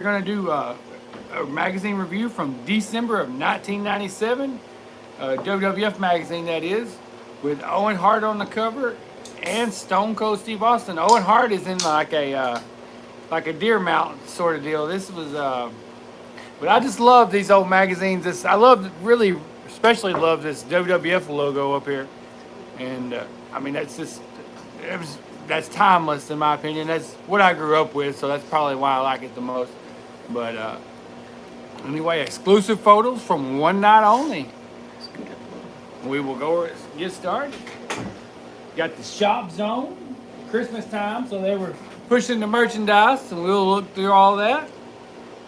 going to do a magazine review from December of 1997, WWF magazine that is, with Owen Hart on the cover and Stone Cold Steve Austin. Owen Hart is in like a deer mount sort of deal. This was, but I just love these old magazines. I love really, especially love this WWF logo up here, and I mean that's timeless in my opinion. That's what I grew up with, so that's probably why I like it the most. But anyway, exclusive photos from one night only. We will get started. Got the shop zone, Christmas time, so they were pushing the merchandise, and we'll look through all that.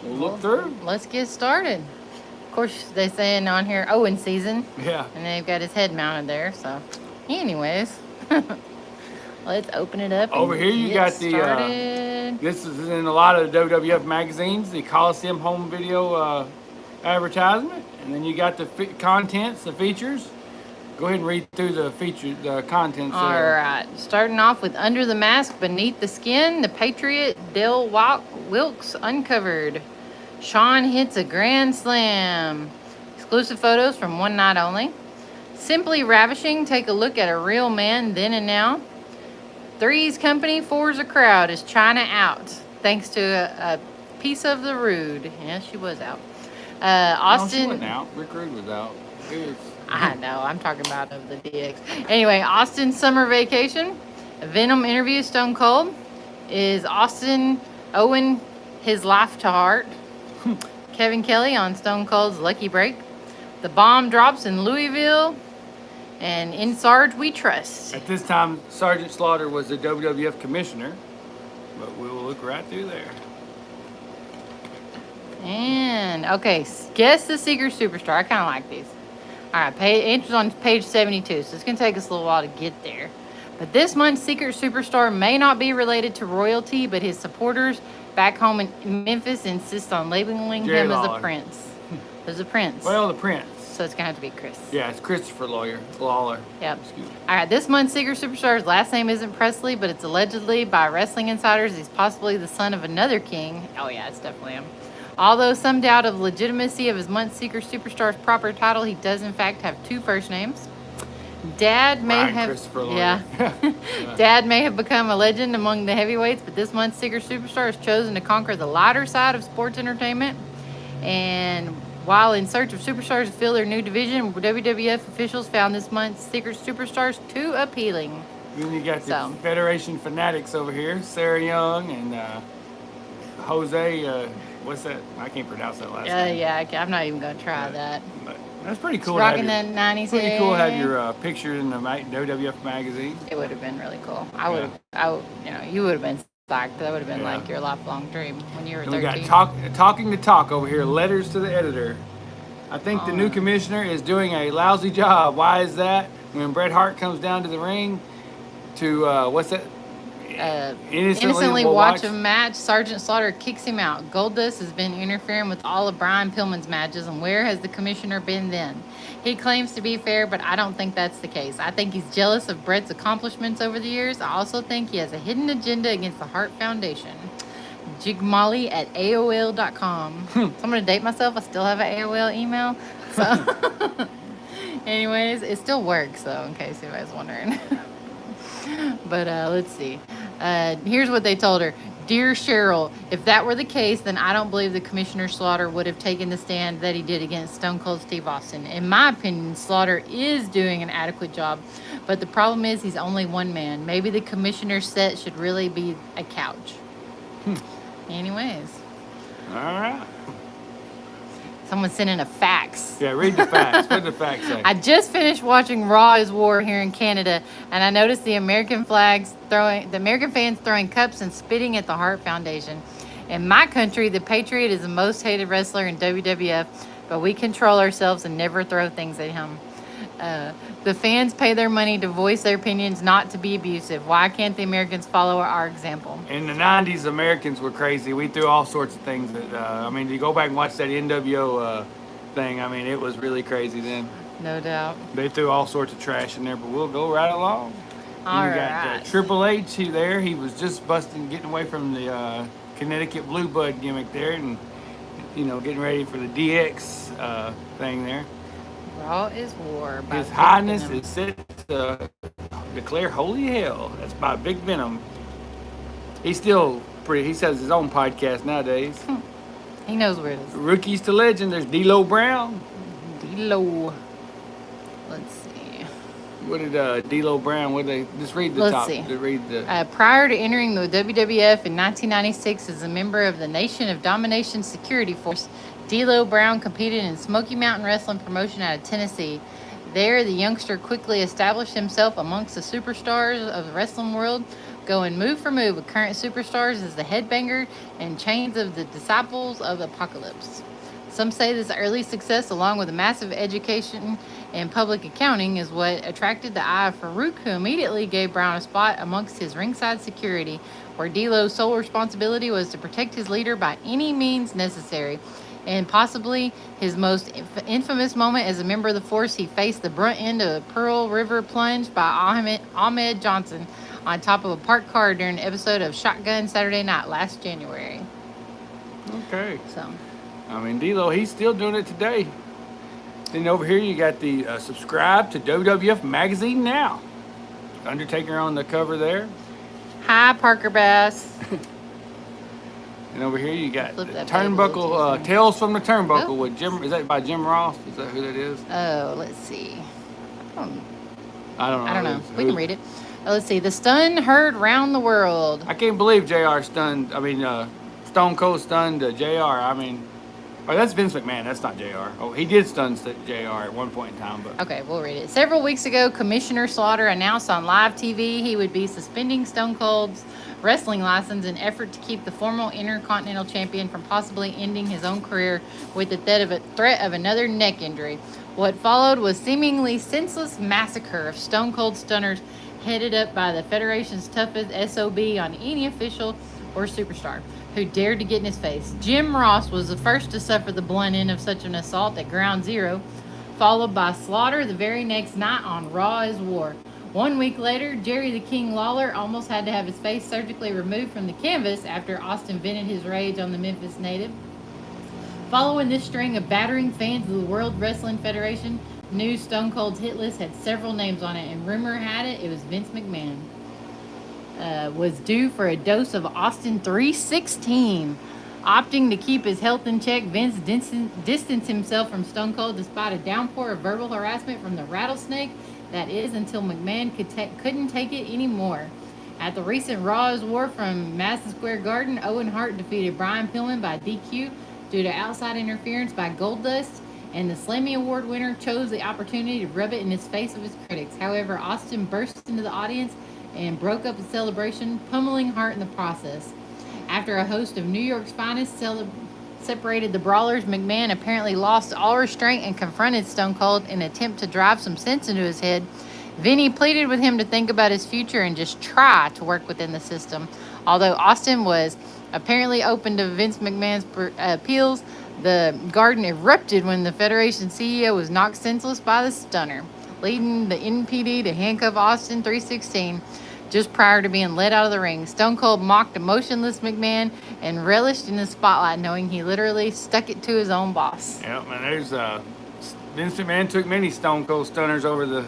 We'll look through. Let's get started. Of course, they saying on here Owen season. Yeah. And they've got his head mounted there. So, anyways, let's open it up. Over here, you got the. This is in a lot of the WWF magazines, the Coliseum home video advertisement, and then you got the contents, the features. Go ahead and read through the contents. All right. Starting off with Under the Mask, Beneath the Skin, the Patriot, Dale Wilkes uncovered. Sean hits a grand slam. Exclusive photos from one night only. Simply Ravishing, take a look at a real man then and now. Three's company, four's a crowd. Is China out? Thanks to a piece of the Rude. Yes, she was out. Austin. No, she wasn't out. Rick Rude was out. I know. I'm talking about of the DX. Anyway, Austin summer vacation. A Venom interview. Stone Cold. Is Austin Owen his life to heart? Kevin Kelly on Stone Cold's Lucky Break. The bomb drops in Louisville. And in Sarge we trust. At this time, Sergeant Slaughter was the WWF commissioner, but we will look right through there. And, okay, guess the Secret Superstar. I kind of like these. All right, entries on page 72, so it's going to take us a little while to get there. But this month's Secret Superstar may not be related to royalty, but his supporters back home in Memphis insist on labeling Jerry him Lawler. as a prince. As a prince. Well, the prince. So it's going to have to be Chris. Yeah, it's Christopher Lawler. Yep. Excuse me. All right, this month's Secret Superstar's last name isn't Presley, but it's allegedly by wrestling insiders he's possibly the son of another king. Oh, yeah, it's definitely him. Although some doubt of legitimacy of his month's Secret Superstar's proper title, he does in fact have two first names. Dad may Dad may have become a legend among the heavyweights, but this month's Secret Superstar has chosen to conquer the lighter side of sports entertainment. And while in search of superstars to fill their new division, WWF officials found this month's Secret Superstars too appealing. Then you got the Federation Fanatics over here, Sarah Young and Jose. What's that? I can't pronounce that last name. Yeah, I'm not even going to try that. But that's pretty cool. Rocking the 90s. Pretty cool to have your picture in the WWF magazine. It would have been really cool. You would have been psyched. That would have been like your lifelong dream when you were 13. We got talking the talk over here. Letters to the editor. I think the new commissioner is doing a lousy job. Why is that? When Bret Hart comes down to the ring to what's that? Innocently watch a match. Sergeant Slaughter kicks him out. Goldust has been interfering with all of Brian Pillman's matches, and where has the commissioner been then? He claims to be fair, but I don't think that's the case. I think he's jealous of Bret's accomplishments over the years. I also think he has a hidden agenda against the Hart Foundation. Jigmolly at AOL.com. So I'm going to date myself. I still have an AOL email. So, anyways, it still works, though, in case anybody's wondering. But let's see. Here's what they told her. Dear Cheryl, if that were the case, then I don't believe the Commissioner Slaughter would have taken the stand that he did against Stone Cold Steve Austin. In my opinion, Slaughter is doing an adequate job, but the problem is he's only one man. Maybe the Commissioner's set should really be a couch. Anyways. All right. Someone's sending a fax. Yeah, read the facts. What did the facts say? I just finished watching Raw is War here in Canada, and I noticed the American fans throwing cups and spitting at the Hart Foundation. In my country, the Patriot is the most hated wrestler in WWF, but we control ourselves and never throw things at him. The fans pay their money to voice their opinions, not to be abusive. Why can't the Americans follow our example? In the 90s, Americans were crazy. We threw all sorts of things at, you go back and watch that NWO thing. I mean, it was really crazy then. No doubt. They threw all sorts of trash in there, but we'll go right along. All right. Got Triple H there. He was just getting away from the Connecticut Blue Bud gimmick there, and getting ready for the DX thing there. Raw is War. His Highness is set to declare holy hell. That's by Big Venom. He's still pretty. He has his own podcast nowadays. He knows where it is. Rookies to legend. There's D'Lo Brown. D'Lo. Let's see. What did D'Lo Brown? What did they just read the Let's top? see. Read the. Prior to entering the WWF in 1996 as a member of the Nation of Domination Security Force, D'Lo Brown competed in Smoky Mountain Wrestling promotion out of Tennessee. There, the youngster quickly established himself amongst the superstars of the wrestling world, going move for move with current superstars as the headbanger and chains of the disciples of Apocalypse. Some say this early success, along with a massive education in public accounting, is what attracted the eye of Farouk, who immediately gave Brown a spot amongst his ringside security, where D'Lo's sole responsibility was to protect his leader by any means necessary. And possibly his most infamous moment as a member of the force, he faced the brunt end of a Pearl River plunge by Ahmed Johnson on top of a parked car during an episode of Shotgun Saturday Night last January. Okay. So, I mean, D'Lo, he's still doing it today. Then over here you got the subscribe to WWF Magazine Now. Undertaker on the cover there. Hi, Parker Bass. And over here you got the that Turnbuckle, Tales from the Turnbuckle Oh. with Jim. Is that by Jim Ross? Is that who that is? Oh, let's see. I don't know. We can read it. Let's see. The stun heard round the world. I can't believe JR stunned. I mean, Stone Cold stunned JR. I mean, that's Vince McMahon. That's not JR. Oh, he did stun JR at one point in time, but Okay, we'll read it. Several weeks ago, Commissioner Slaughter announced on live TV he would be suspending Stone Cold's wrestling license in effort to keep the former Intercontinental Champion from possibly ending his own career with the threat of another neck injury. What followed was seemingly senseless massacre of Stone Cold stunners headed up by the Federation's toughest SOB on any official or superstar who dared to get in his face. Jim Ross was the first to suffer the blunt end of such an assault at Ground Zero, followed by Slaughter the very next night on Raw is War. 1 week later, Jerry the King Lawler almost had to have his face surgically removed from the canvas after Austin vented his rage on the Memphis native. Following this string of battering fans of the World Wrestling Federation, new Stone Cold's hit list had several names on it, and rumor had it was Vince McMahon. Was due for a dose of Austin 316. Opting to keep his health in check, Vince distanced himself from Stone Cold despite a downpour of verbal harassment from the rattlesnake. That is, until McMahon couldn't take it anymore. At the recent Raw is War from Madison Square Garden, Owen Hart defeated Brian Pillman by DQ due to outside interference by Goldust, and the Slammy Award winner chose the opportunity to rub it in his face of his critics. However, Austin burst into the audience and broke up the celebration, pummeling Hart in the process. After a host of New York's finest separated the brawlers, McMahon apparently lost all restraint and confronted Stone Cold in an attempt to drive some sense into his head. Vinny pleaded with him to think about his future and just try to work within the system. Although Austin was apparently open to Vince McMahon's appeals, the garden erupted when the Federation CEO was knocked senseless by the stunner, leading the NPD to handcuff Austin 316 just prior to being led out of the ring. Stone Cold mocked a motionless McMahon and relished in the spotlight, knowing he literally stuck it to his own boss. Yeah, man, there's Vince McMahon took many Stone Cold stunners over his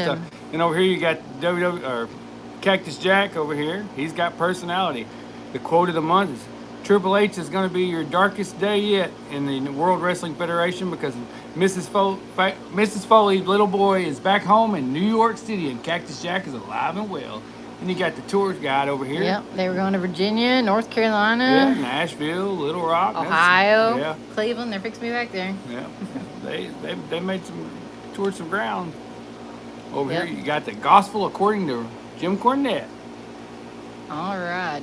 stuff. And over here you got Cactus Jack over here. He's got personality. The quote of the month is, Triple H is going to be your darkest day yet in the World Wrestling Federation because Mrs. Foley's little boy is back home in New York City and Cactus Jack is alive and well. And you got the tour guide over here. Yep, they were going to Virginia, North Yeah, Carolina, Nashville, Little Rock. Ohio, Yeah. Cleveland. They're fixing me back there. Yeah, they made toured some ground. Over Yep. here you got the Gospel according to Jim Cornette. All right.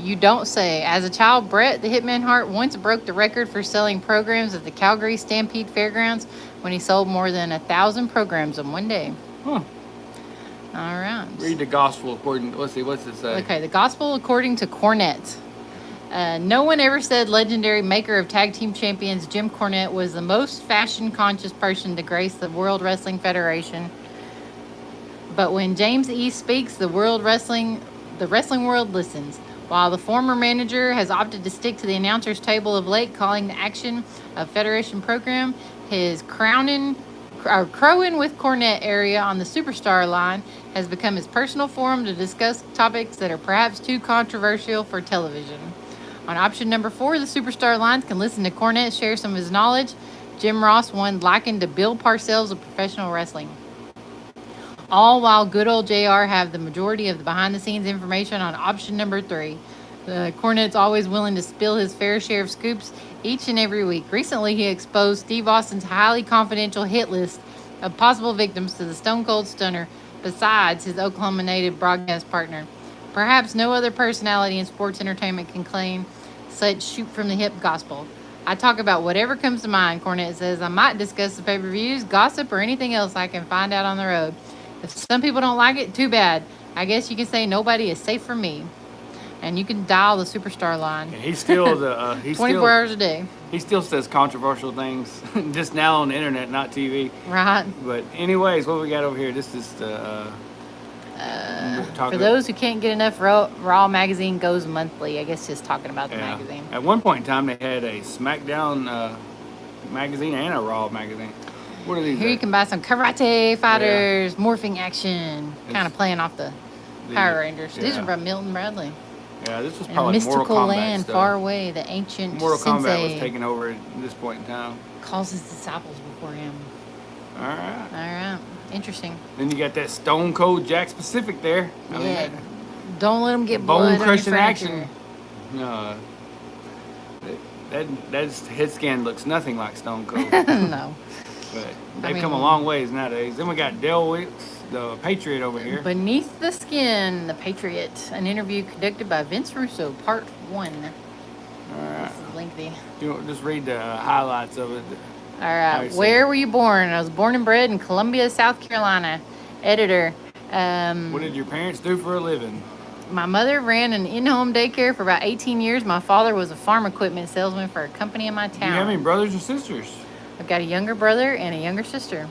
You don't say. As a child, Bret the Hitman Hart once broke the record for selling programs at the Calgary Stampede Fairgrounds when he sold more than 1,000 programs in one day. Huh. All right. Read the Gospel according. Let's see. What's it say? Okay. The Gospel according to Cornette. No one ever said legendary maker of tag team champions Jim Cornette was the most fashion-conscious person to grace the World Wrestling Federation. But when James E. speaks, the wrestling world listens. While the former manager has opted to stick to the announcer's table of late, calling the action a Federation program, his crowing with Cornette area on the Superstar line has become his personal forum to discuss topics that are perhaps too controversial for television. On option number 4, the Superstar lines can listen to Cornette share some of his knowledge. Jim Ross once likened to Bill Parcells of professional wrestling. All while good old JR have the majority of the behind-the-scenes information on option number 3. Cornette's always willing to spill his fair share of scoops each and every week. Recently, he exposed Steve Austin's highly confidential hit list of possible victims to the Stone Cold Stunner, besides his Oklahoma native broadcast partner. Perhaps no other personality in sports entertainment can claim such shoot-from-the-hip gospel. I talk about whatever comes to mind, Cornette says. I might discuss the pay-per-views, gossip, or anything else I can find out on the road. If some people don't like it, too bad. I guess you can say nobody is safe from me. And you can dial the Superstar line. And he's still 24 hours a day. He still says controversial things, just now on the internet, not TV. Right. But anyways, what we got over here? This is the. For those who can't get enough, Raw magazine goes monthly. I guess just talking about the magazine. At one point in time, they had a SmackDown magazine and a Raw magazine. What are these? Here you can buy some karate fighters, morphing action, kind of playing off the Power Rangers. These are from Milton Bradley. Yeah, this was In a probably mystical Mortal Kombat land stuff. far away, the ancient Mortal sensei Kombat was taking over at this point in time. calls his disciples before him. All right. All right. Interesting. Then you got that Stone Cold Jack Pacific there. Don't let him get blood bone crushing on your action. No. That head scan looks nothing like Stone Cold. No. But they've come a long ways nowadays. Then we got Del Wicks, the Patriot over here. Beneath the Skin, the Patriot. An interview conducted by Vince Russo, part 1. All right. This is lengthy. You just read the highlights of it. All right. Where were you born? I was born and bred in Columbia, South Carolina. Editor. What did your parents do for a living? My mother ran an in-home daycare for about 18 years. My father was a farm equipment salesman for a company in my town. Do you have any brothers or sisters? I've got a younger brother and a younger sister.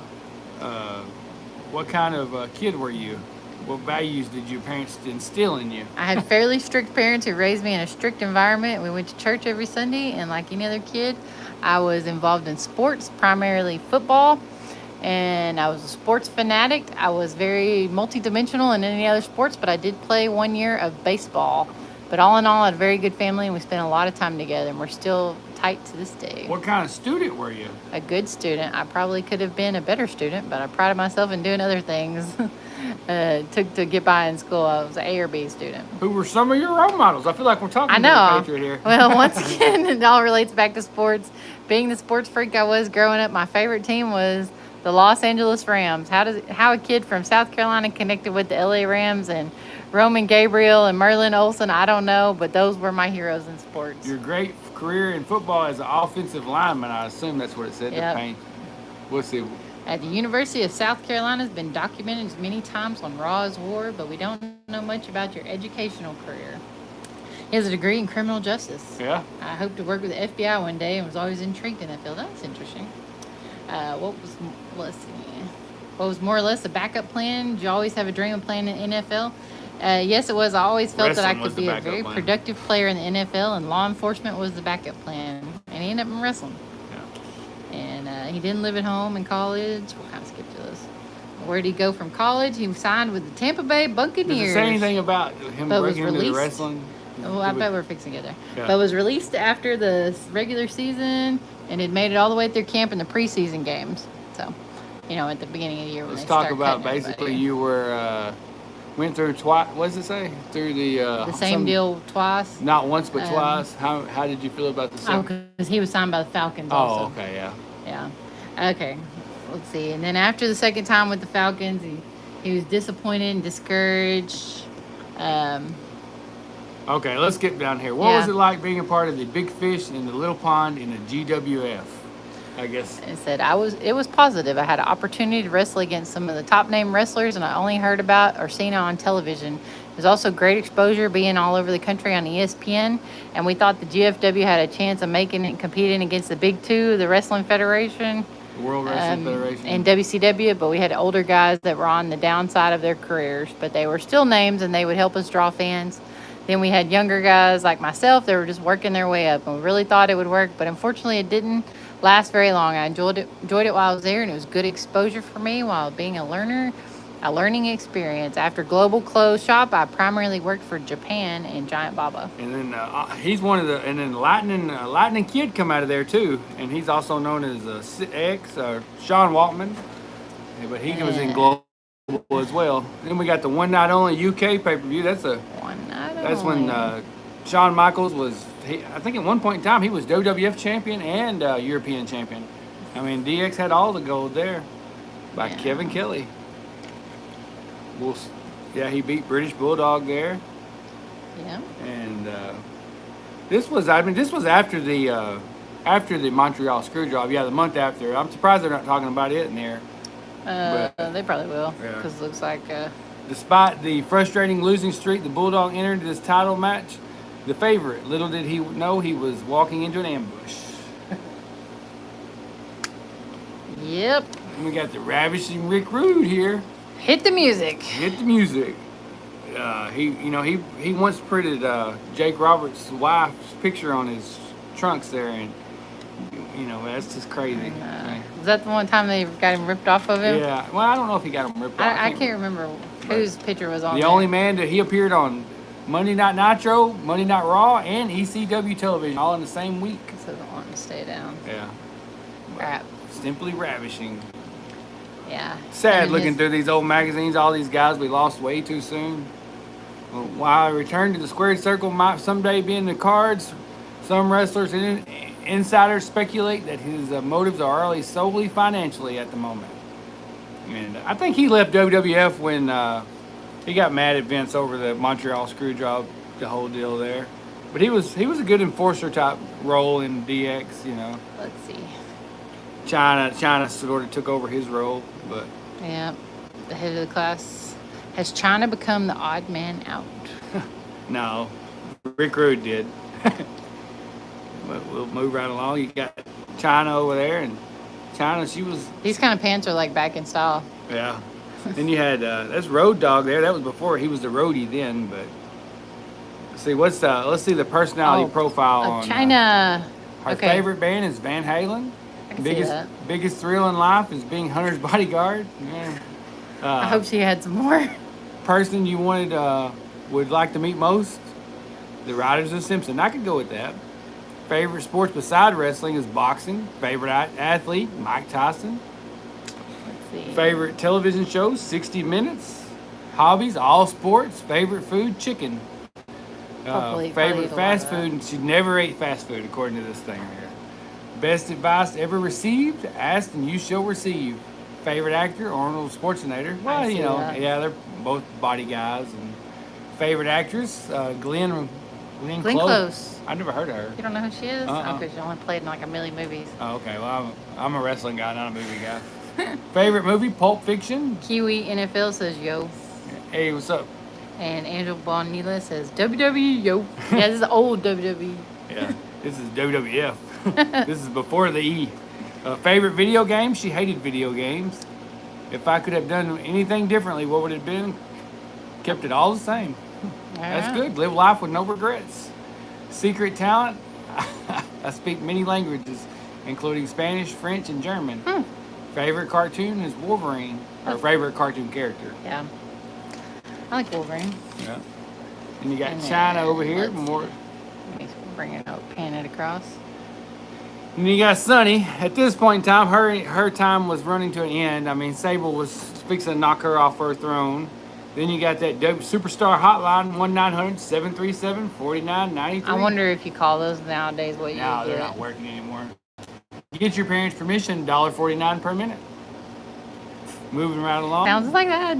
What kind of kid were you? What values did your parents instill in you? I had fairly strict parents who raised me in a strict environment. We went to church every Sunday, and like any other kid, I was involved in sports, primarily football, and I was a sports fanatic. I was very multidimensional in any other sports, but I did play 1 year of baseball. But all in all, I had a very good family, and we spent a lot of time together, and we're still tight to this day. What kind of student were you? A good student. I probably could have been a better student, but I prided myself in doing other things. To get by in school, I was an A or B student. Who were some of your role models? I feel like we're talking about the Patriot here. Well, once again, it all relates back to sports. Being the sports freak I was growing up, my favorite team was the Los Angeles Rams. How a kid from South Carolina connected with the LA Rams and Roman Gabriel and Merlin Olsen, I don't know, but those were my heroes in sports. Your great career in football as an offensive lineman, I assume that's what it said. Yep. The paint. What's it? At the University of South Carolina has been documented many times on Raw as War, but we don't know much about your educational career. He has a degree in criminal justice. Yeah. I hope to work with the FBI one day and was always intrigued in that field. That's interesting. What was more or less a backup plan? Did you always have a dream of playing in the NFL? Yes, it was. I always felt that I could be a very productive player in the NFL, and law enforcement was the backup plan. And he ended up in wrestling. And he didn't live at home in college. We'll kind of skip to this. Where did he go from college? He signed with the Tampa Bay Buccaneers. Does it say anything about him breaking into the wrestling? Well, I bet we're fixing it there. Yeah. But was released after the regular season, and it made it all the way through camp in the preseason games. So, at the beginning of the year when Let's talk about basically you were went through twice. What does it say? Through the same deal twice. Not once, but twice. How did you feel about the same? Oh, because he was signed by the Falcons. Also. Okay, yeah. Yeah. Okay. Let's see. And then after the second time with the Falcons, he was disappointed and discouraged. Okay, let's get down here. What was it like being a part of the Big Fish in the Little Pond in the GWF? I guess it said it was positive. I had an opportunity to wrestle against some of the top name wrestlers, and I only heard about or seen it on television. It was also great exposure being all over the country on ESPN, and we thought the GFW had a chance of making it competing against the Big Two, the Wrestling Federation, the World Wrestling Federation, and WCW. But we had older guys that were on the downside of their careers, but they were still names, and they would help us draw fans. Then we had younger guys like myself that were just working their way up, and we really thought it would work, but unfortunately it didn't last very long. I enjoyed it while I was there, and it was good exposure for me while being a learner, a learning experience. After Global closed shop, I primarily worked for Japan and Giant Baba. And then he's one of the, and then Lightning Kid come out of there too, and he's also known as X Sean Waltman, but he was in Global as well. Then we got the one night only UK pay-per-view. That's when Shawn Michaels was, I think at one point in time he was WWF champion and European champion. I mean, DX had all the gold there by Kevin Kelly. He beat British Bulldog there. Yeah. And this was after the Montreal Screwjob. Yeah, the month after. I'm surprised they're not talking about it in there. They probably will, because it looks like... Despite the frustrating losing streak, the Bulldog entered this title match. The favorite, little did he know he was walking into an ambush. Yep. And we got the ravishing Rick Rude here. Hit the music. Hit the music. He once printed Jake Roberts' wife's picture on his trunks there, and that's just crazy. Was that the one time they got him ripped off of him? Yeah. Well, I don't know if he got him ripped off. I can't remember whose picture was on the there. only man that he appeared on Monday Night Nitro, Monday Night Raw, and ECW television all in the same week. So they want to stay down. Yeah. Crap. Simply ravishing. Yeah. Sad looking through these old magazines, all these guys we lost way too soon. Well, while I return to the squared circle might someday be in the cards, some wrestlers and insiders speculate that his motives are solely financially at the moment. And I think he left WWF when he got mad at Vince over the Montreal Screwjob, the whole deal there. But he was a good enforcer type role in DX, Let's see. China sort of took over his role, but yeah, the head of the class. Has China become the odd man out? No, Rick Rude did. But we'll move right along. You got China over there, and China, she was. These kind of pants are like back in style. Yeah. Then you had that's Road Dogg there. That was before he was the roadie then, but. See let's see the personality profile on China. Her favorite band is Van Halen. Biggest thrill in life is being Hunter's bodyguard. Yeah. I hope she had some more. Person you would like to meet most? The Riders of Simpson. I could go with that. Favorite sports beside wrestling is boxing. Favorite athlete, Mike Tyson. Let's see. Favorite television shows, 60 Minutes. Hobbies, all sports. Favorite food, chicken. Favorite fast food, she never ate fast food according to this thing here. Best advice ever received, asked and you shall receive. Favorite actor, Arnold Schwarzenegger. Well, they're both body guys. And favorite actress, Glenn Close. I never heard of her. You don't know who she is? Because she only played in like a million movies. Oh, okay. Well, I'm a wrestling guy, not a movie guy. Favorite movie, Pulp Fiction. Kiwi NFL says yo. Hey, what's up? And Angel Bonilla says WWE yo. Yeah, this is old WWE. Yeah, this is WWF. This is before the E. Favorite video game? She hated video games. If I could have done anything differently, what would it have been? Kept it all the same. That's good. Live life with no regrets. Secret talent? I speak many languages, including Spanish, French, and German. Favorite cartoon is Wolverine. Or favorite cartoon character. Yeah. I like Wolverine. Yeah. And you got China over here. More. Bring it up, pan it across. And you got Sunny. At this point in time, her time was running to an end. I mean, Sable was fixing to knock her off her throne. Then you got that Superstar Hotline, 1-900-737-4993. I wonder if you call those nowadays what you get. No, they're not working anymore. You get your parents' permission, $1.49 per minute. Moving right along. Sounds like that.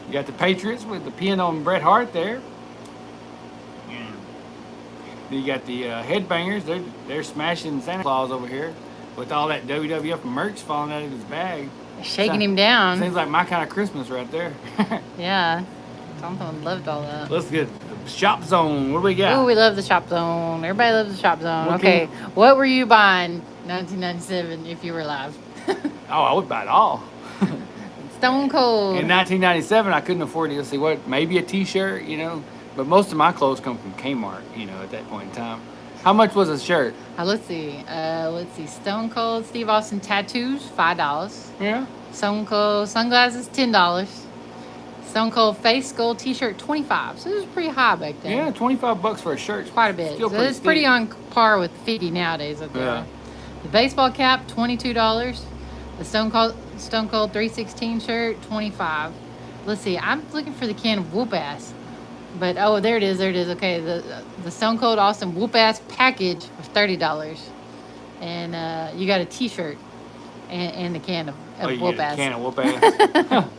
You got the Patriots with the pin on Bret Hart there. You got the Headbangers. They're smashing Santa Claus over here with all that WWF merch falling out of his bag. Shaking him down. Seems like my kind of Christmas right there. Yeah. Someone loved all that. Let's get the Shop Zone. What do we got? Oh, we love the Shop Zone. Everybody loves the Shop Zone. Okay. What were you buying 1997 if you were alive? Oh, I would buy it all. Stone Cold. In 1997, I couldn't afford to see maybe a T-shirt, But most of my clothes come from Kmart, at that point in time. How much was a shirt? Let's see. Stone Cold Steve Austin tattoos, $5. Yeah. Stone Cold sunglasses, $10. Stone Cold face skull T-shirt, $25. So this was pretty high back then. Yeah, $25 for a shirt. Quite a bit. Still so it's pretty on par with $50 nowadays. Up there. Yeah. The baseball cap, $22. The Stone Cold 316 shirt, $25. Let's see. I'm looking for the can of Whoop Ass. But, there it is. Okay, the Stone Cold Austin Whoop Ass package was $30. And you got a T-shirt and the can of Whoop Ass. Can of Whoop Ass.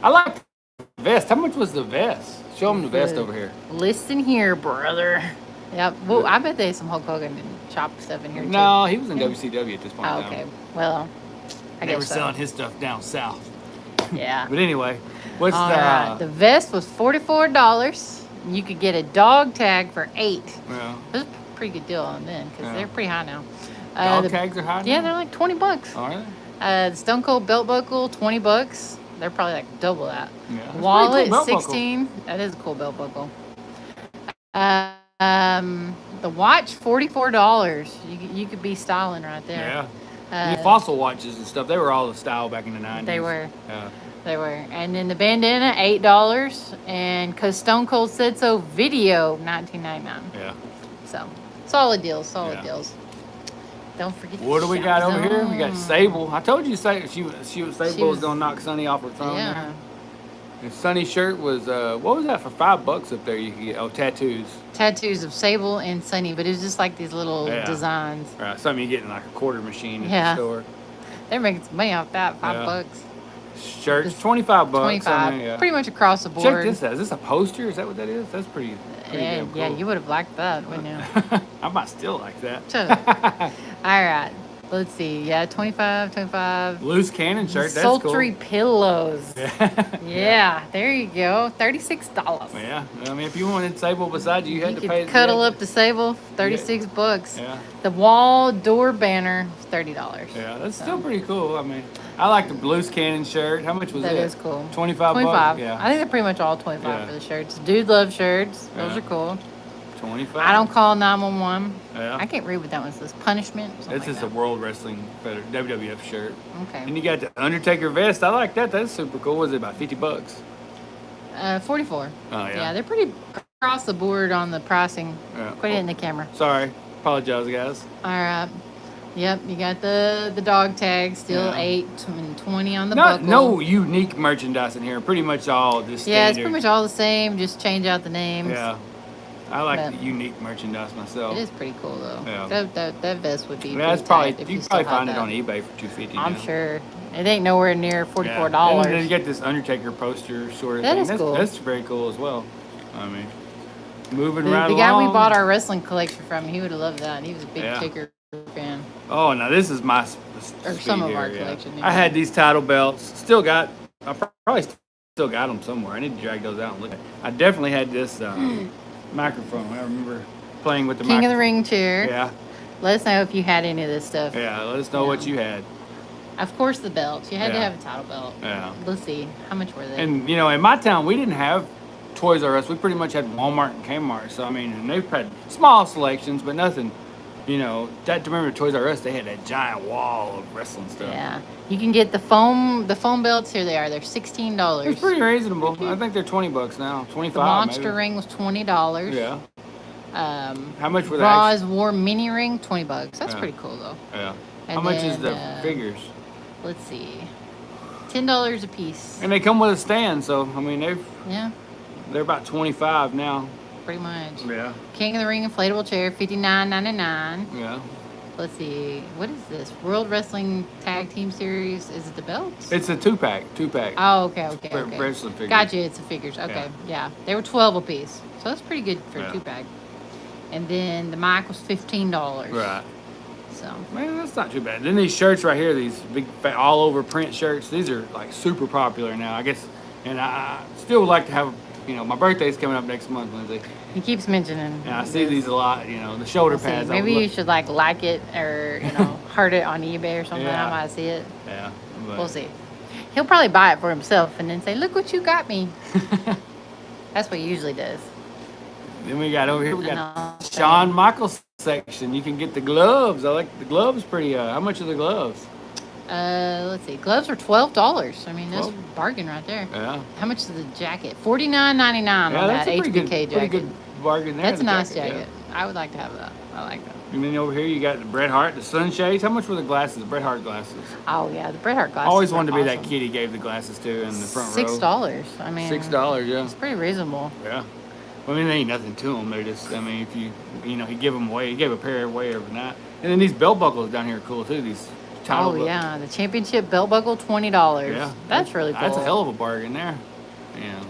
I like the vest. How much was the vest? Show them the vest over here. Listen here, brother. Yep. Well, I bet there's some Hulk Hogan and Chop stuff in here, too. No, he was in WCW at this point. Oh, okay. Well, I guess guess so. selling his stuff down south. Yeah. But anyway, what's the vest was $44. You could get a dog tag for $8. Yeah. It was a pretty good deal on then because they're pretty high now. Dog tags are high now? Yeah, they're like $20. All right. The Stone Cold belt buckle, $20. They're probably like double that. Yeah. Wallet, cool $16. That is a cool belt buckle. The watch, $44. You could be styling right there. Yeah. The fossil watches and stuff, they were all the style back in the 90s. They were. Yeah. They were. And then the bandana, $8. And because Stone Cold said so, video, $19.99. Yeah. So, solid deals. Don't forget. What do we got over here? We got Sable. I told you Sable was gonna knock Sonny off her throne. Yeah. There. And Sonny's shirt was what was that for $5 up there? You could get tattoos. Tattoos of Sable and Sonny, but it was just like these little designs. Right, something you get in like a quarter machine at the store. They're making some money off that. $5. Shirts, $25. $25. Pretty much across the board. Check this out. Is this a poster? Is that what that is? That's pretty damn cool. Yeah, you would have liked that, wouldn't you? I might still like that. All right. Let's see. Yeah, $25. Loose cannon shirt. That's Sultry cool. pillows. Yeah, there you go. $36. Yeah. I mean, if you wanted Sable beside you, you had to pay. Cuddle up to Sable, $36. Yeah. The wall door banner, $30. Yeah, that's still pretty cool. I mean, I like the loose cannon shirt. How much was it? That is cool. $25. Yeah. I think they're pretty much all $25 for the shirts. Dude love shirts. Those are cool. $25. I don't call 911. Yeah. I can't read what that one says. Punishment. This is a World Wrestling WWF shirt. Okay. And you got the Undertaker vest. I like that. That's super cool. Was it about $50? 44. Oh yeah. Yeah, they're pretty across the board on the pricing. Yeah. Quit hitting the camera. Sorry. Apologize, guys. All right. Yep, you got the dog tag, still 8 and 20 on the buckle. No unique merchandise in here. Pretty much all just standard. Yeah, it's pretty much all the same. Just change out the names. Yeah. I like the unique merchandise myself. It is pretty cool though. Yeah. That vest would be. Yeah, it's probably you can probably find it on eBay for $250. I'm sure it ain't nowhere near $44. Yeah. And then you get this Undertaker poster sort of thing. That is cool. That's very cool as well. I mean, moving the right along. The guy we bought our wrestling collection from, he would have loved that. He was a big Taker fan. Oh, now this is my or some of our collection. I had these title belts. Still got. I probably still got them somewhere. I need to drag those out and look at. I definitely had this. Microphone. I remember playing with the King of the Ring chair. Yeah. Let us know if you had any of this stuff. Yeah, let us know what you had. Of course, the belts. You had to have a title belt. Yeah. Let's see. How much were they? And, in my town, we didn't have Toys R Us. We pretty much had Walmart and Kmart. So, I mean, and they've had small selections, but nothing. That to remember Toys R Us, they had that giant wall of wrestling stuff. Yeah. You can get the foam belts. Here they are. They're $16. It's pretty reasonable. I think they're $20 now. $25. The Monster maybe. ring was $20. Yeah. How much were they? Raw's War mini ring, $20. That's pretty cool though. Yeah. And how much is the figures? Let's see. $10 a piece. And they come with a stand, so I mean they're about $25 now. Pretty much. Yeah. King of the Ring inflatable chair, $59.99. Yeah. Let's see. What is this? World Wrestling Tag Team Series. Is it the belts? It's a two-pack. Oh, okay. Wrestling figures. Gotcha. It's the figures. Okay. Yeah. They were 12 a piece. So that's pretty good for a two-pack. And then the mic was $15. Right. So. Man, that's not too bad. Then these shirts right here, these big all-over print shirts, these are like super popular now, I guess. And I still would like to have, my birthday's coming up next month, Lindsay. He keeps mentioning. Yeah, I see these a lot, the shoulder pads. Maybe you should like it or, heart it on eBay or something. I might see it. Yeah. We'll see. He'll probably buy it for himself and then say, look what you got me. That's what he usually does. Then we got over here, we got And Shawn Michaels section. You can get the gloves. I like the gloves pretty. How much are the gloves? let's see. Gloves are $12. I mean, that's 12? a bargain right there. Yeah. How much is the jacket? $49.99 Yeah, on that's that a pretty HBK good, jacket. pretty good bargain there. That's a the nice jacket. Yeah. I would like to have that. I like that. And then over here you got the Bret Hart, the sunshades. How much were the glasses? Bret Hart glasses. Oh yeah, the Bret Hart I glasses. always wanted to be awesome. that kid he gave the glasses to in the front row. $6. I mean, $6, yeah. it's pretty reasonable. Yeah. I mean, there ain't nothing to them. They're just, I mean, if he give them away. He gave a pair away every night. And then these belt buckles down here are cool too. These title buckles. Yeah, the championship belt buckle, $20. Yeah. That's really cool. That's a hell of a bargain there. Yeah.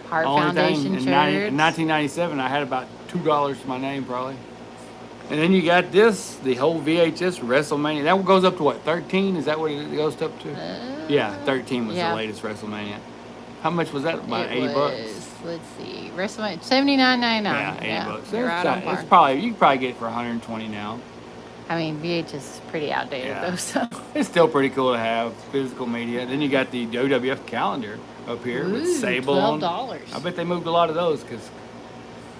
Heart Only Foundation thing, shirts. in 1997, I had about $2 to my name probably. And then you got this, the whole VHS WrestleMania. That goes up to what, 13? Is that what it goes up to? Yeah, 13 was the latest WrestleMania. How much was that? About 80 bucks? Let's see. WrestleMania, $79.99. Yeah, 80 bucks. You're right on par. It's probably, you can probably get it for 120 now. I mean, VHS is pretty outdated though, so. It's still pretty cool to have physical media. Then you got the WWF calendar up here with Sable on. $12. I bet they moved a lot of those because.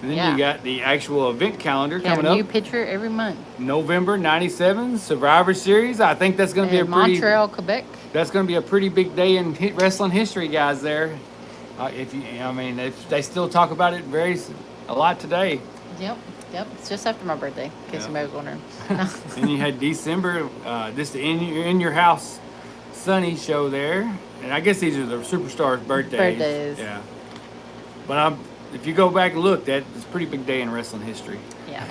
And then you got the actual event calendar coming up. A new picture every month. November '97 Survivor Series. I think that's going to be a pretty. Montreal, Quebec. That's going to be a pretty big day in wrestling history, guys. There, they still talk about it a lot today. Yep. It's just after my birthday, in case anybody was wondering. And you had December, this in your house, Sunny show there, and I guess these are the superstars' birthdays. Yeah, but if you go back and look, that's a pretty big day in wrestling history. Yeah.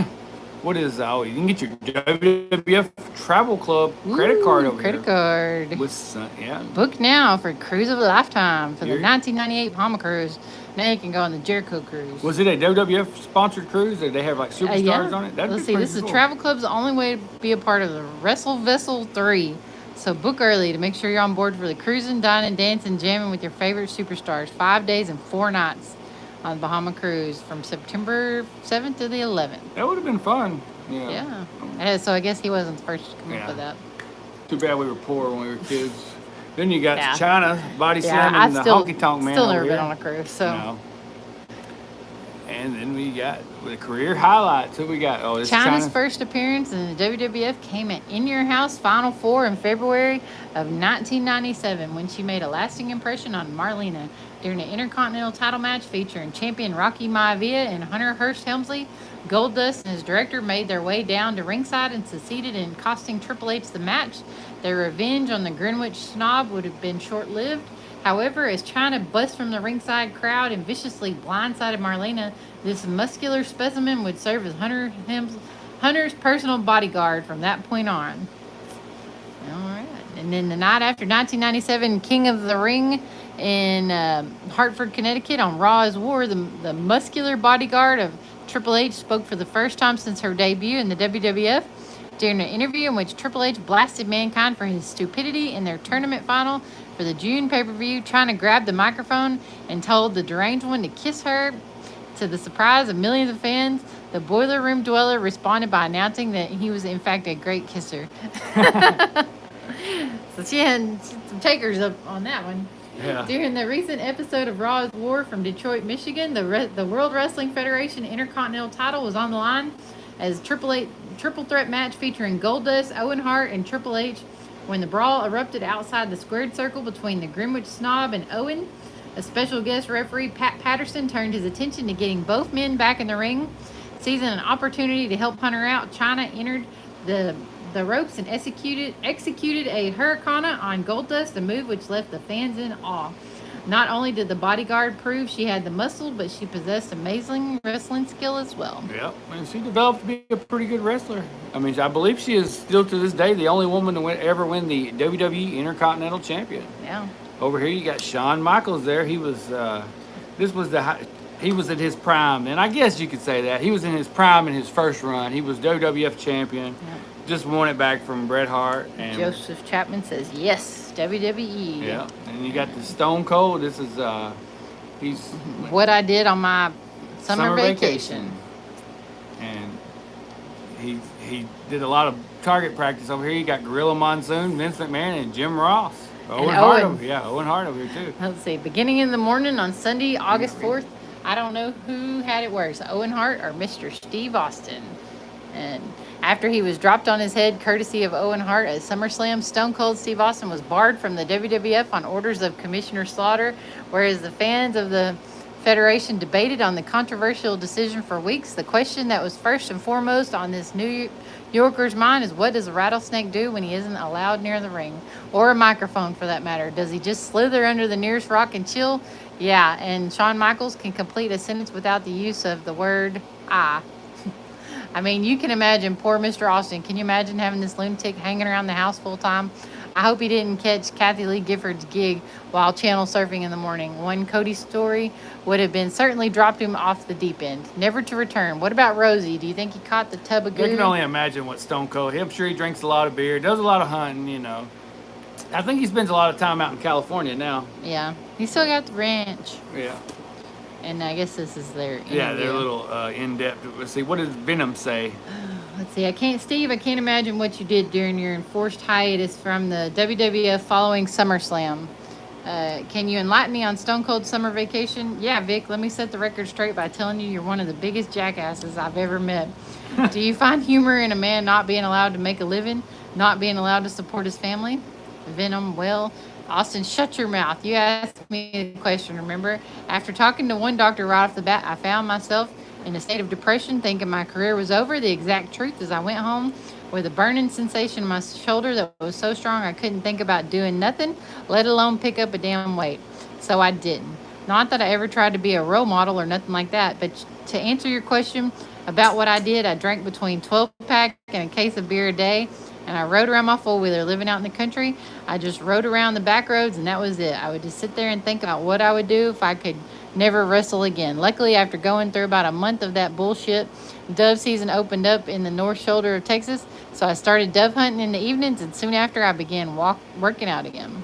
What is, you can get your WWF Travel Club credit card over credit here. card. With Book now for Cruise of a Lifetime for the 1998 Bahama Cruise. Now you can go on the Jericho Cruise. Was it a WWF sponsored cruise? Did they have like superstars on it? Let's see. This is Travel Club's only way to be a part of the Wrestle Vessel 3. So book early to make sure you're on board for the cruising, dining, dancing, jamming with your favorite superstars. 5 days and 4 nights on the Bahama Cruise from September 7th to the 11th. That would have been fun. Yeah. So I guess he wasn't the first to come up with that. Too bad we were poor when we were kids. Then you got China, Body Slam, and the Honky Tonk Man. Still never been on a cruise, so. No. And then we got the career highlights. Who we got? Oh, this China's first appearance in the WWF came at In Your House Final Four in February of 1997 when she made a lasting impression on Marlena during an Intercontinental title match featuring champion Rocky Maivia and Hunter Hearst Helmsley. Goldust and his director made their way down to ringside and succeeded in costing Triple H the match. Their revenge on the Greenwich Snob would have been short-lived. However, as China bust from the ringside crowd and viciously blindsided Marlena, this muscular specimen would serve as Hunter's personal bodyguard from that point on. All right. And then the night after 1997 King of the Ring in Hartford, Connecticut on Raw is War, the muscular bodyguard of Triple H spoke for the first time since her debut in the WWF during an interview in which Triple H blasted Mankind for his stupidity in their tournament final for the June pay-per-view, trying to grab the microphone and told the deranged one to kiss her. To the surprise of millions of fans, the Boiler Room Dweller responded by announcing that he was in fact a great kisser. So she had some takers up on that one. Yeah. During the recent episode of Raw's War from Detroit, Michigan, the World Wrestling Federation Intercontinental title was on the line as triple threat match featuring Goldust, Owen Hart, and Triple H. When the brawl erupted outside the squared circle between the Greenwich Snob and Owen, a special guest referee, Pat Patterson, turned his attention to getting both men back in the ring. Seizing an opportunity to help Hunter out, China entered the ropes and executed a Hurricane on Goldust, a move which left the fans in awe. Not only did the bodyguard prove she had the muscle, but she possessed amazing wrestling skill as well. Yep, and she developed to be a pretty good wrestler. I mean, I believe she is still to this day the only woman to ever win the WWE Intercontinental Champion. Yeah. Over here you got Shawn Michaels there. He was, he was at his prime, and I guess you could say that. He was in his prime in his first run. He was WWF champion. Yep. Just won it back from Bret Hart. And Joseph Chapman says, yes, WWE. Yeah, and you got the Stone Cold. This is, he's... What I did on my summer vacation. And he did a lot of target practice over here. You got Gorilla Monsoon, Vince McMahon, and Jim Ross. Owen Hart over here too. Let's see. Beginning in the morning on Sunday, August 4th, I don't know who had it worse, Owen Hart or Mr. Steve Austin. And after he was dropped on his head, courtesy of Owen Hart at SummerSlam, Stone Cold Steve Austin was barred from the WWF on orders of Commissioner Slaughter, whereas the fans of the Federation debated on the controversial decision for weeks. The question that was first and foremost on this New Yorker's mind is, what does a rattlesnake do when he isn't allowed near the ring? Or a microphone, for that matter. Does he just slither under the nearest rock and chill? Yeah, and Shawn Michaels can complete a sentence without the use of the word I. I mean, you can imagine poor Mr. Austin. Can you imagine having this lunatic hanging around the house full time? I hope he didn't catch Kathy Lee Gifford's gig while channel surfing in the morning. One Cody story would have been certainly dropped him off the deep end, never to return. What about Rosie? Do you think he caught the tub of goo? I can only imagine what Stone Cold. I'm sure he drinks a lot of beer, does a lot of hunting. You know, I think he spends a lot of time out in California now. Yeah, he still got the ranch. Yeah. And I guess this is their interview. Yeah, they're a little in-depth. Let's see, what does Venom say? Let's see. Steve, I can't imagine what you did during your enforced hiatus from the WWF following SummerSlam. Can you enlighten me on Stone Cold summer vacation? Yeah, Vic, let me set the record straight by telling you you're one of the biggest jackasses I've ever met. Do you find humor in a man not being allowed to make a living, not being allowed to support his family? Venom, well, Austin, shut your mouth. You asked me the question, remember? After talking to one doctor right off the bat, I found myself in a state of depression, thinking my career was over. The exact truth is I went home with a burning sensation in my shoulder that was so strong I couldn't think about doing nothing, let alone pick up a damn weight. So I didn't. Not that I ever tried to be a role model or nothing like that, but to answer your question about what I did, I drank between 12-pack and a case of beer a day, and I rode around my four-wheeler living out in the country. I just rode around the back roads, and that was it. I would just sit there and think about what I would do if I could never wrestle again. Luckily, after going through about a month of that bullshit, dove season opened up in the North Shoulder of Texas, so I started dove hunting in the evenings, and soon after I began working out again.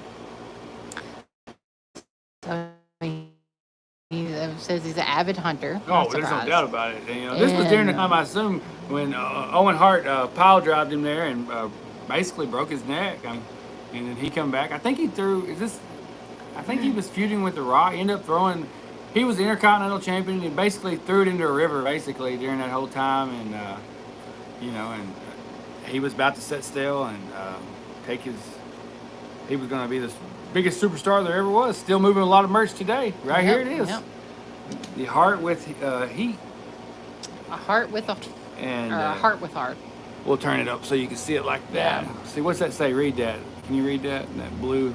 So he says he's an avid hunter. Oh, there's no doubt about it. And, you know, this was during the time, I assume, when Owen Hart pile drived him there and basically broke his neck. And then he come back. I think he threw. I think he was feuding with The Rock. He ended up throwing. He was the Intercontinental Champion. He basically threw it into a river, basically, during that whole time. And you know, and he was about to set still and take his. He was going to be the biggest superstar there ever was. Still moving a lot of merch today. Right here it is. Yep. The heart with heat. A heart with a. And or a heart with heart. We'll turn it up so you can see it like that. Yeah. See, what's that say? Read that. Can you read that? That blue.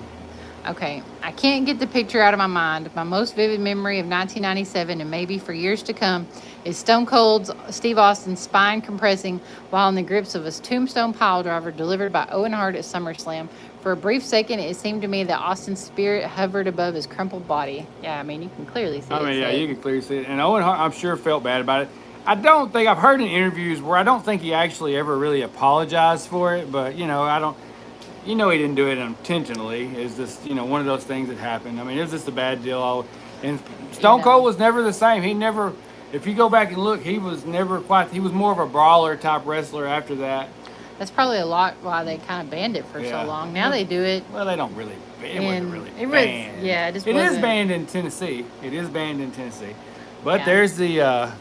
Okay, I can't get the picture out of my mind. My most vivid memory of 1997, and maybe for years to come, is Stone Cold's Steve Austin's spine compressing while in the grips of his tombstone piledriver delivered by Owen Hart at SummerSlam. For a brief second, it seemed to me that Austin's spirit hovered above his crumpled body. Yeah, I mean, you can clearly see it. I mean, yeah, you can clearly see it. And Owen Hart, I'm sure, felt bad about it. I don't think, I've heard in interviews where I don't think he actually ever really apologized for it, but, you know, he didn't do it intentionally. It's just, you know, one of those things that happened. I mean, it was just a bad deal. And Stone Cold was never the same. He never, if you go back and look, he was more of a brawler type wrestler after that. That's probably a lot why they kind of banned it for so long. Now they do it. Well, they don't really. It wasn't really banned. Yeah, it just wasn't. It is banned in Tennessee. It is banned in Tennessee. But there's the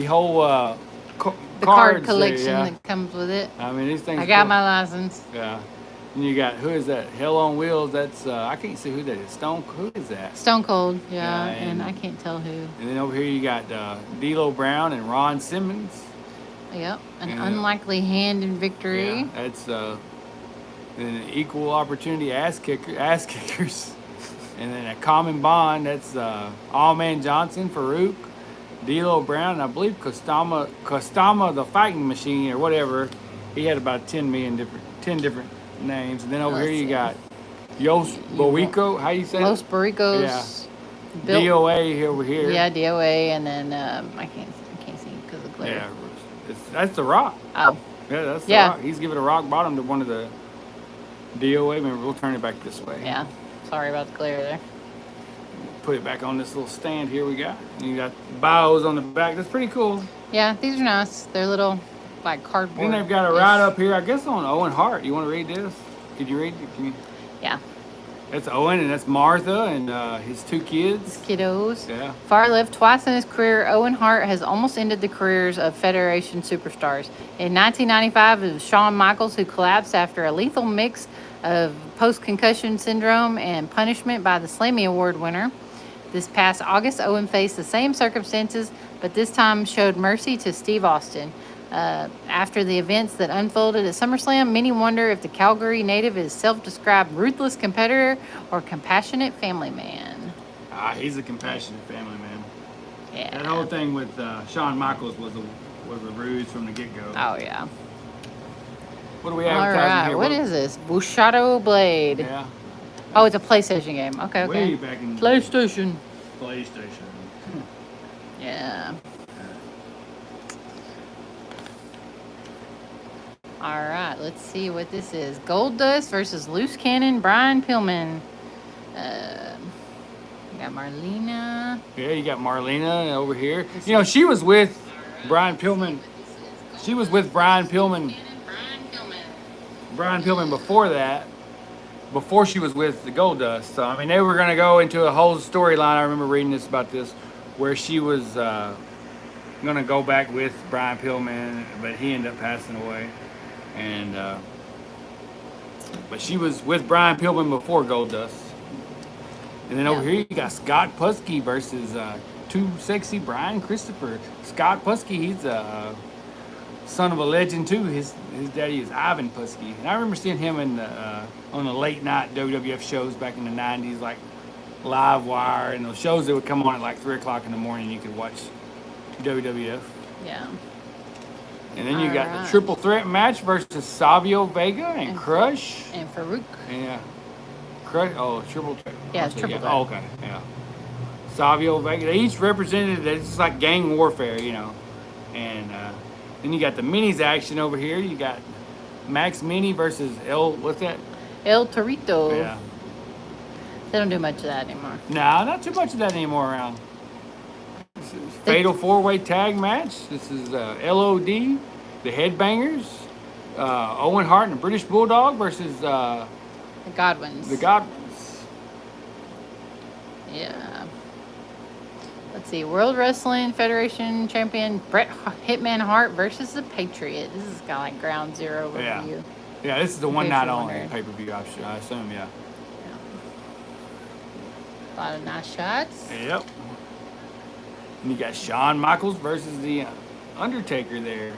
whole card collection that comes with it. I mean, these things. I got my license. Yeah. And you got, who is that? Hell on Wheels. That's I can't see who that is. Who is that? Stone Cold. Yeah, and I can't tell who. And then over here you got D'Lo Brown and Ron Simmons. Yep, an unlikely hand in victory. Yeah, that's an equal opportunity ass kickers, and then a common bond. That's All Man Johnson, Farouk, D'Lo Brown, and I believe Kostama the Fighting Machine or whatever. He had about 10 different names, and then over here you got Yos Borico. How you say Los Barricos. Yeah. DOA over here. Yeah, DOA, and then I can't see because of glare. Yeah. That's The Rock. Oh. Yeah, that's The Rock. He's giving a rock bottom to one of the DOA. Remember, we'll turn it back this way. Yeah. Sorry about the glare there. Put it back on this little stand here we got. And you got bios on the back. That's pretty cool. Yeah, these are nice. They're little, like, cardboard. Then they've got a write up here, I guess, on Owen Hart. You want to read this? Could you read it? Yeah. That's Owen, and that's Martha, and his 2 kids. Kiddos. Yeah. Far left, twice in his career, Owen Hart has almost ended the careers of Federation superstars. In 1995, it was Shawn Michaels who collapsed after a lethal mix of post-concussion syndrome and punishment by the Slammy Award winner. This past August, Owen faced the same circumstances, but this time showed mercy to Steve Austin. After the events that unfolded at SummerSlam, many wonder if the Calgary native is self-described ruthless competitor or compassionate family man. He's a compassionate family man. Yeah. That whole thing with Shawn Michaels was a ruse from the get-go. Oh, yeah. What do we All advertising right. here? What is this? Bushido Blade. Yeah. Oh, it's a PlayStation game. Okay, okay. Way back in PlayStation. PlayStation. Yeah. All right, let's see what this is. Goldust versus Loose Cannon, Brian Pillman. You got Marlena. Yeah, you got Marlena over here. You know, she was with Brian Pillman. She was with Brian Pillman. Brian Pillman before that. Before she was with the Goldust. So, I mean, they were going to go into a whole storyline. I remember reading this about this, where she was going to go back with Brian Pillman, but he ended up passing away. And but she was with Brian Pillman before Goldust. And then over here you got Scott Putski versus Too Sexy Brian Christopher. Scott Putski, he's a son of a legend too. His daddy is Ivan Putski, and I remember seeing him in on the late night WWF shows back in the '90s, like Live Wire, and those shows that would come on at like 3 o'clock in the morning. You could watch WWF. Yeah. And then you got the triple threat match versus Savio Vega and Crush. And Farouk. Yeah. Crush. Oh, triple threat. Yeah, it's triple threat. Oh, okay. Yeah. Savio Vega. They each represented, it's just like gang warfare, you know. And then you got the minis action over here. You got Max Mini versus what's that? El Torito. Yeah. They don't do much of that anymore. Nah, not too much of that anymore around. This is Fatal 4-Way Tag Match. This is LOD, the Headbangers, Owen Hart and the British Bulldog versus the Godwins. The Godwins. Yeah. Let's see. World Wrestling Federation champion Bret Hitman Hart versus the Patriot. This is kind of like ground zero review. Yeah, this is the one night only wondering. pay-per-view, I assume, yeah. A lot of nice shots. Yep. And you got Shawn Michaels versus the Undertaker there.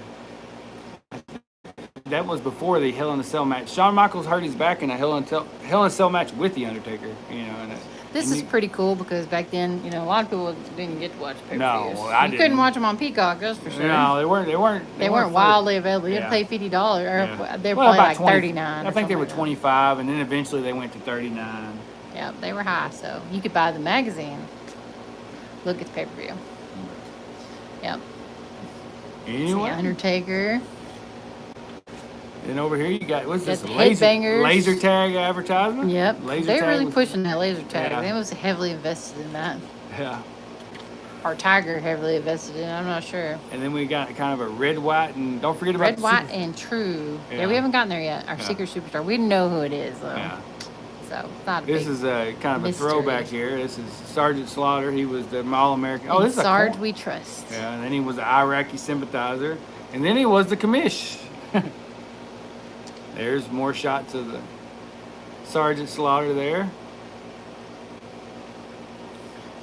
That was before the Hell in a Cell match. Shawn Michaels hurt his back in a Hell in a Cell match with the Undertaker. You know, this is pretty cool because back then, you know, a lot of people didn't get to watch pay-per-views. No, I didn't. You couldn't watch them on Peacock, that's for sure. No, they weren't. They weren't wildly available. You had to pay $50, or they were well, probably like 20, $39. I think they were 25, and then eventually they went to 39. Yeah, they were high, so you could buy the magazine. Look at the pay-per-view. Yep. Anyway. The Undertaker. And over here you got, what's this? The laser tag advertisement? Yep. They're really was pushing that laser tag. Yeah. They was heavily invested in that. Yeah. Or Tiger heavily invested in it, I'm not sure. And then we got kind of a red, white, and don't forget about Red, white, and true. Yeah, we haven't gotten there yet. Our secret superstar. We know who it is, though. Yeah. So, it's not a This big is kind of mystery. a throwback here. This is Sergeant Slaughter. He was the All-American. Oh, this is Sarge we trust. Yeah, and then he was an Iraqi sympathizer. And then he was the commish. There's more shots of the Sergeant Slaughter there.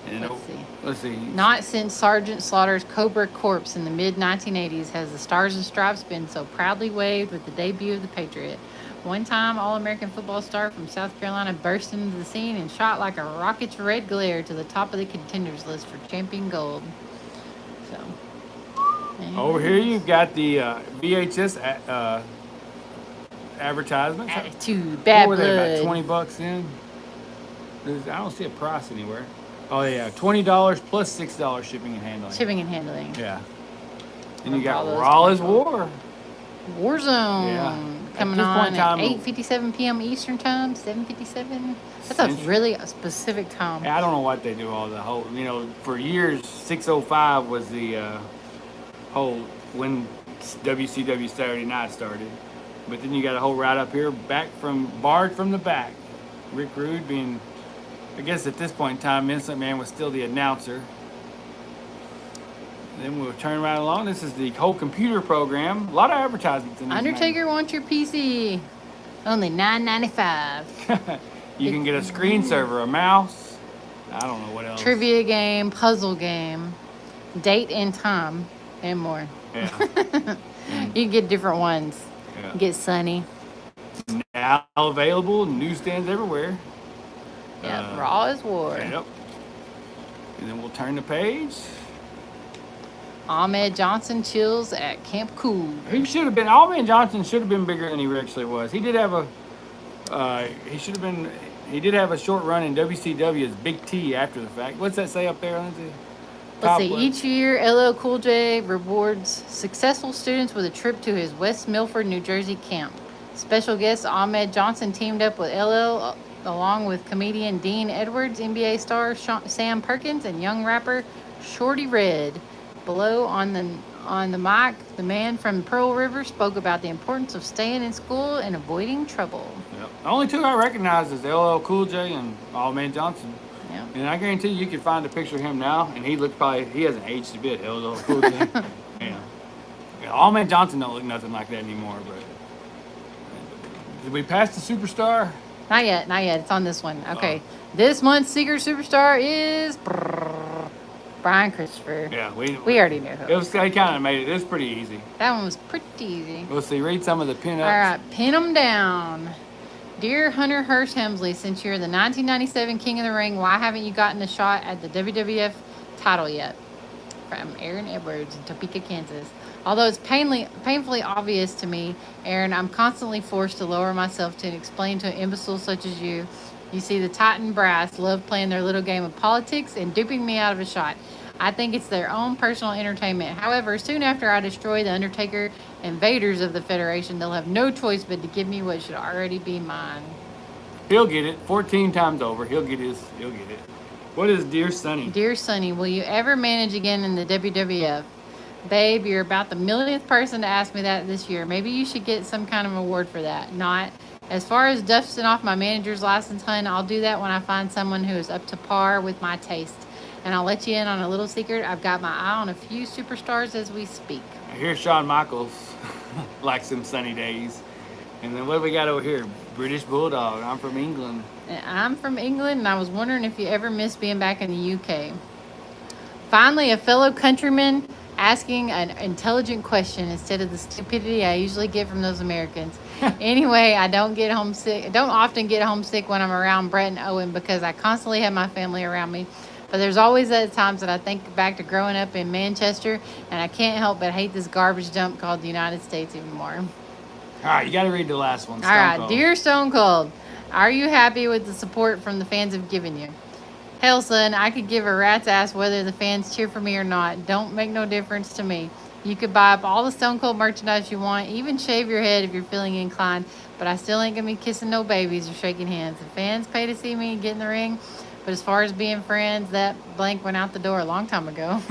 And let's see. Not since Sergeant Slaughter's Cobra Corpse in the mid-1980s has the Stars and Stripes been so proudly waved with the debut of the Patriot. One-time All-American football star from South Carolina burst into the scene and shot like a rocket's red glare to the top of the contenders list for champion gold. So, over here you've got the VHS advertisements. Attitude, bad what were they, blood. about $20 in? I don't see a price anywhere. Oh yeah, $20 plus $6 shipping and handling. Shipping and handling. Yeah. And you got Raw is War. Warzone. Yeah. Coming on at 8:57 p.m. Eastern time, 7:57. That's a really specific time. I don't know what they do all the whole, you know, for years 6:05 was the whole when WCW Saturday Night started. But then you got a whole right up here, barred from the back. Rick Rude being, I guess at this point in time, Vince McMahon was still the announcer. Then we'll turn right along. This is the whole computer program. A lot of advertisements in this Undertaker wants your PC. Only $9.95. You can get a screen saver, a mouse. I don't know what else. Trivia game, puzzle game, date and time, and more. Yeah. You can get different ones. Yeah. You get Sunny. Now available, newsstands everywhere. Yeah, Raw is War. Yep. And then we'll turn the page. Ahmed Johnson chills at Camp Cool. He should have been. Ahmed Johnson should have been bigger than he actually was. He did have a. He should have been. He did have a short run in WCW as Big T after the fact. What's that say up there, Lindsay? Let's see. Each year, LL Cool J rewards successful students with a trip to his West Milford, New Jersey camp. Special guest Ahmed Johnson teamed up with LL along with comedian Dean Edwards, NBA star Sam Perkins, and young rapper Shorty Red. Below on the mic, the man from Pearl River spoke about the importance of staying in school and avoiding trouble. Yep. The only two I recognize is LL Cool J and Ahmed Johnson. Yeah. And I guarantee you can find a picture of him now, and he hasn't aged a bit. LL Cool J. Yeah. Ahmed Johnson don't look nothing like that anymore. But did we pass the superstar? Not yet. It's on this one. Okay. This month's secret superstar is Brian Christopher. Yeah, we already knew who. They kind of made it. It was pretty easy. That one was pretty easy. Let's see. Read some of the pinups. All right, pin them down. Dear Hunter Hearst Helmsley, since you're the 1997 King of the Ring, why haven't you gotten a shot at the WWF title yet? From Aaron Edwards in Topeka, Kansas. Although it's painfully obvious to me, Aaron, I'm constantly forced to lower myself to explain to imbeciles such as you. You see, the Titan brass love playing their little game of politics and duping me out of a shot. I think it's their own personal entertainment. However, soon after I destroy the Undertaker invaders of the Federation, they'll have no choice but to give me what should already be mine. He'll get it 14 times over. He'll get it. What is Dear Sonny? Dear Sonny, will you ever manage again in the WWF? Babe, you're about the millionth person to ask me that this year. Maybe you should get some kind of award for that. Not. As far as dusting off my manager's license, hun, I'll do that when I find someone who is up to par with my taste. And I'll let you in on a little secret. I've got my eye on a few superstars as we speak. I hear Shawn Michaels likes them sunny days. And then what do we got over here? British Bulldog. I'm from England. I'm from England, and I was wondering if you ever missed being back in the UK. Finally, a fellow countryman asking an intelligent question instead of the stupidity I usually get from those Americans. Anyway, I don't often get homesick when I'm around Brett and Owen because I constantly have my family around me. But there's always at times that I think back to growing up in Manchester, and I can't help but hate this garbage dump called the United States even more. All right, you got to read the last one. All right, Dear Stone Cold, are you happy with the support from the fans have given you? Hell, son, I could give a rat's ass whether the fans cheer for me or not. Don't make no difference to me. You could buy up all the Stone Cold merchandise you want, even shave your head if you're feeling inclined, but I still ain't going to be kissing no babies or shaking hands. The fans pay to see me get in the ring, but as far as being friends, that blank went out the door a long time ago.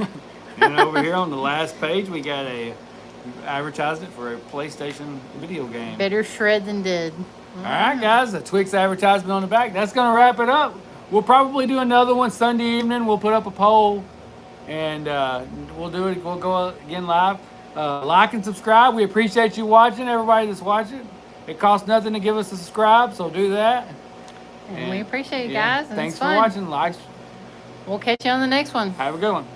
And over here on the last page, we got a advertisement for a PlayStation video game. Better shred than dead. All right, guys, a Twix advertisement on the back. That's going to wrap it up. We'll probably do another one Sunday evening. We'll put up a poll, and we'll do it. We'll go again live. Like and subscribe. We appreciate you watching, everybody that's watching. It costs nothing to give us a subscribe, so do that. And we appreciate it, guys. And thanks it's for fun. watching. Like. We'll catch you on the next one. Have a good one.